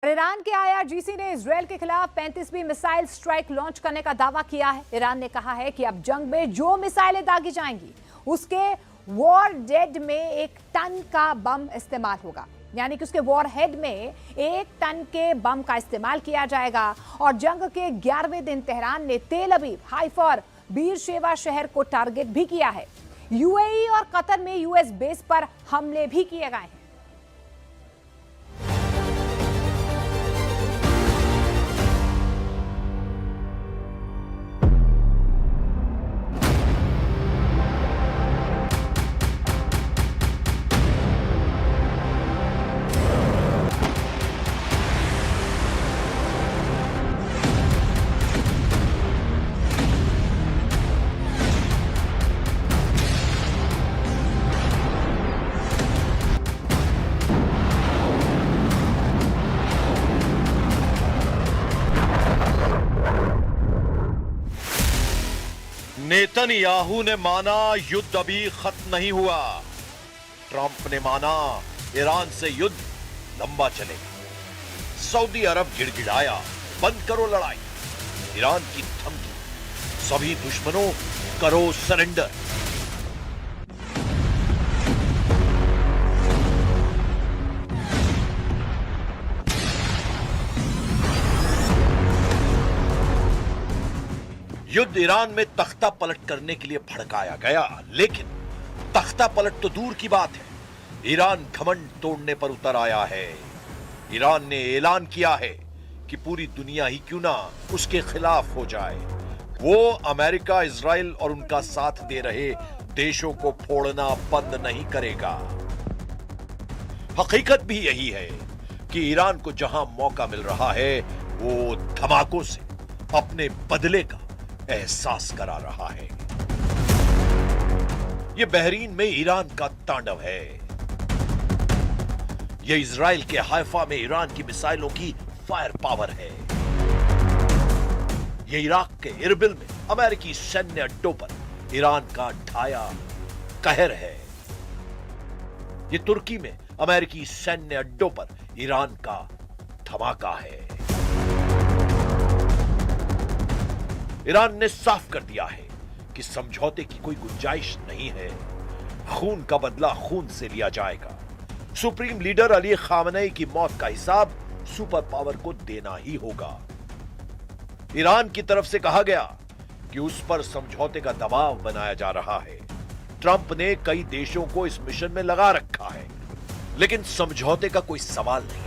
Iran के IRGC ने Israel के खिलाफ 35वीं मिसाइल स्ट्राइक लॉन्च करने का दावा किया है। ईरान ने कहा है कि अब जंग में जो मिसाइलें दागी जाएंगी उसके वॉर डेड में 1 टन का बम इस्तेमाल होगा, यानी कि उसके वॉर हेड में 1 टन के बम का इस्तेमाल किया जाएगा। और जंग के 11वें दिन तेहरान ने तेल अवीव, हाइफा और बीरशेवा शहर को टारगेट भी किया है। यूएई और कतर में यूएस बेस पर हमले भी किए गए हैं। नेतन्याहू ने माना युद्ध अभी खत्म नहीं हुआ। ट्रंप ने माना ईरान से युद्ध लंबा चलेगा। सऊदी अरब गिड़गिड़ाया, बंद करो लड़ाई। ईरान की धमकी, सभी दुश्मनों करो सरेंडर। युद्ध ईरान में तख्ता पलट करने के लिए भड़काया गया, लेकिन तख्ता पलट तो दूर की बात है, ईरान घमंड तोड़ने पर उतर आया है। ईरान ने ऐलान किया है कि पूरी दुनिया ही क्यों ना उसके खिलाफ हो जाए, वो अमेरिका, इजराइल और उनका साथ दे रहे देशों को फोड़ना बंद नहीं करेगा। हकीकत भी यही है कि ईरान को जहां मौका मिल रहा है वो धमाकों से अपने बदले का एहसास करा रहा है। यह बहरीन में ईरान का तांडव है। यह इजराइल के हाइफा में ईरान की मिसाइलों की फायर पावर है। यह इराक के इरबिल में अमेरिकी सैन्य अड्डों पर ईरान का ढाया कहर है। यह तुर्की में अमेरिकी सैन्य अड्डों पर ईरान का धमाका है। ईरान ने साफ कर दिया है कि समझौते की कोई गुंजाइश नहीं है। खून का बदला खून से लिया जाएगा। सुप्रीम लीडर अली खामनेई की मौत का हिसाब सुपर पावर को देना ही होगा। ईरान की तरफ से कहा गया कि उस पर समझौते का दबाव बनाया जा रहा है। ट्रंप ने कई देशों को इस मिशन में लगा रखा है, लेकिन समझौते का कोई सवाल नहीं।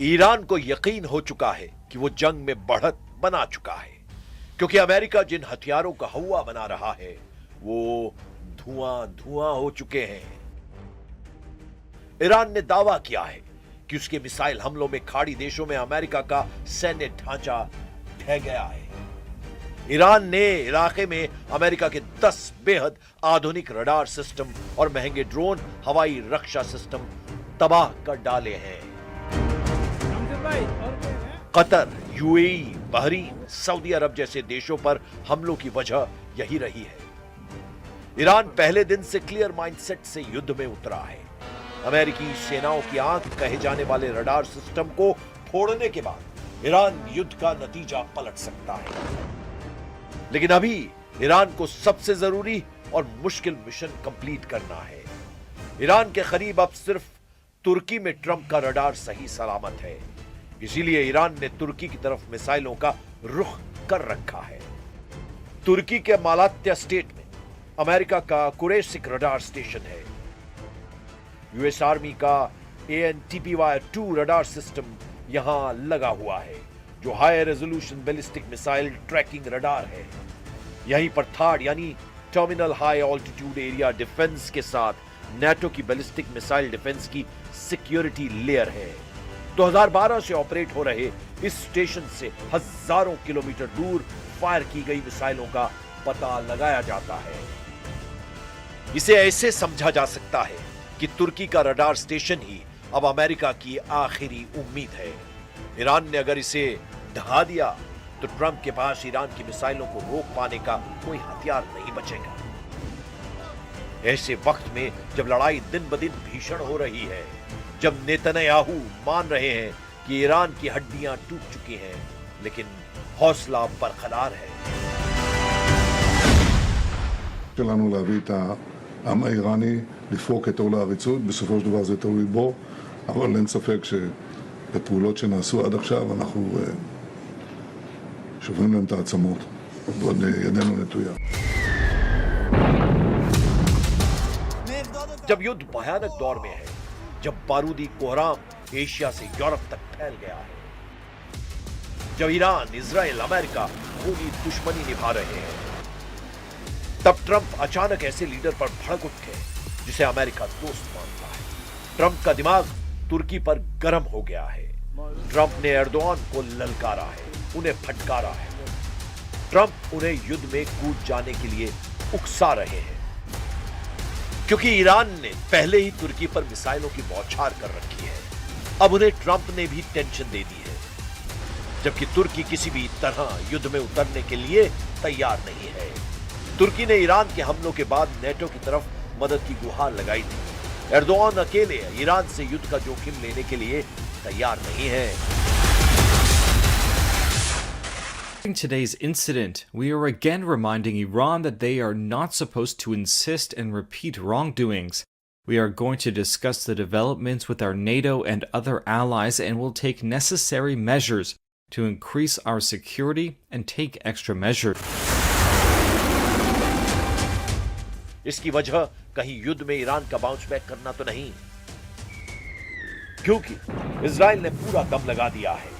ईरान को यकीन हो चुका है कि वो जंग में बढ़त बना चुका है, क्योंकि अमेरिका जिन हथियारों का हवा बना रहा है वो धुआं धुआं हो चुके हैं। ईरान ने दावा किया है कि उसके मिसाइल हमलों में खाड़ी देशों में अमेरिका का सैन्य ढांचा ढह गया है। ईरान ने इलाके में अमेरिका के 10 बेहद आधुनिक रडार सिस्टम और महंगे ड्रोन हवाई रक्षा सिस्टम तबाह कर डाले हैं। कतर, यूएई, बहरीन, सऊदी अरब जैसे देशों पर हमलों की वजह यही रही है। ईरान पहले दिन से क्लियर माइंडसेट से युद्ध में उतरा है। अमेरिकी सेनाओं की आंख कहे जाने वाले रडार सिस्टम को फोड़ने के बाद ईरान युद्ध का नतीजा पलट सकता है। लेकिन अभी ईरान को सबसे जरूरी और मुश्किल मिशन कंप्लीट करना है। ईरान के करीब अब सिर्फ तुर्की में ट्रंप का रडार सही सलामत है, इसीलिए ईरान ने तुर्की की तरफ मिसाइलों का रुख कर रखा है। तुर्की के मालात्या स्टेट में अमेरिका का कुरेशिक रडार स्टेशन है। यूएस आर्मी का ANTPY-2 रडार सिस्टम यहां लगा हुआ है, जो high resolution ballistic missile tracking radar है। यहीं पर थर्ड यानी terminal high altitude area defence के साथ नेटो की बैलिस्टिक मिसाइल डिफेंस की सिक्योरिटी लेयर है। 2012 से ऑपरेट हो रहे इस स्टेशन से हजारों किलोमीटर दूर फायर की गई मिसाइलों का पता लगाया जाता है। इसे ऐसे समझा जा सकता है कि तुर्की का रडार स्टेशन ही अब अमेरिका की आखिरी उम्मीद है। ईरान ने अगर इसे ढहा दिया तो ट्रंप के पास ईरान की मिसाइलों को रोक पाने का कोई हथियार नहीं बचेगा। ऐसे वक्त में जब लड़ाई दिन ब दिन भीषण हो रही है, जब नेतन्याहू मान रहे हैं कि ईरान की हड्डियां टूट चुकी हैं, लेकिन हौसला बरकरार है। שלנו להביא את העם האיראני לפרוק את עול העריצות, בסופו של דבר זה תלוי בו, אבל אין ספק שבפעולות שנעשו עד עכשיו אנחנו שוברים להם את העצמות, ועוד ידנו נטויה. जब युद्ध भयानक दौर में है, जब बारूदी कोहराम एशिया से यूरोप तक फैल गया है, जब ईरान, इजराइल, अमेरिका खूनी दुश्मनी निभा रहे हैं, तब ट्रंप अचानक ऐसे लीडर पर भड़क उठे जिसे अमेरिका दोस्त मानता है। ट्रंप का दिमाग तुर्की पर गर्म हो गया है। ट्रंप ने एर्दोआन को ललकारा है, उन्हें फटकारा है। ट्रंप उन्हें युद्ध में कूद जाने के लिए उकसा रहे हैं, क्योंकि ईरान ने पहले ही तुर्की पर मिसाइलों की बौछार कर रखी है। अब उन्हें ट्रंप ने भी टेंशन दे दी है, जबकि तुर्की किसी भी तरह युद्ध में उतरने के लिए तैयार नहीं है। तुर्की ने ईरान के हमलों के बाद नेटो की तरफ मदद की गुहार लगाई थी। एर्दोआन अकेले ईरान से युद्ध का जोखिम लेने के लिए तैयार नहीं है। In today's incident, we are again reminding Iran that they are not supposed to insist and repeat wrongdoings. We are going to discuss the developments with our NATO and other allies and will take necessary measures to increase our security and take extra measures. इसकी वजह कहीं युद्ध में Iran का bounce back करना तो नहीं, क्योंकि इजराइल ने पूरा दम लगा दिया है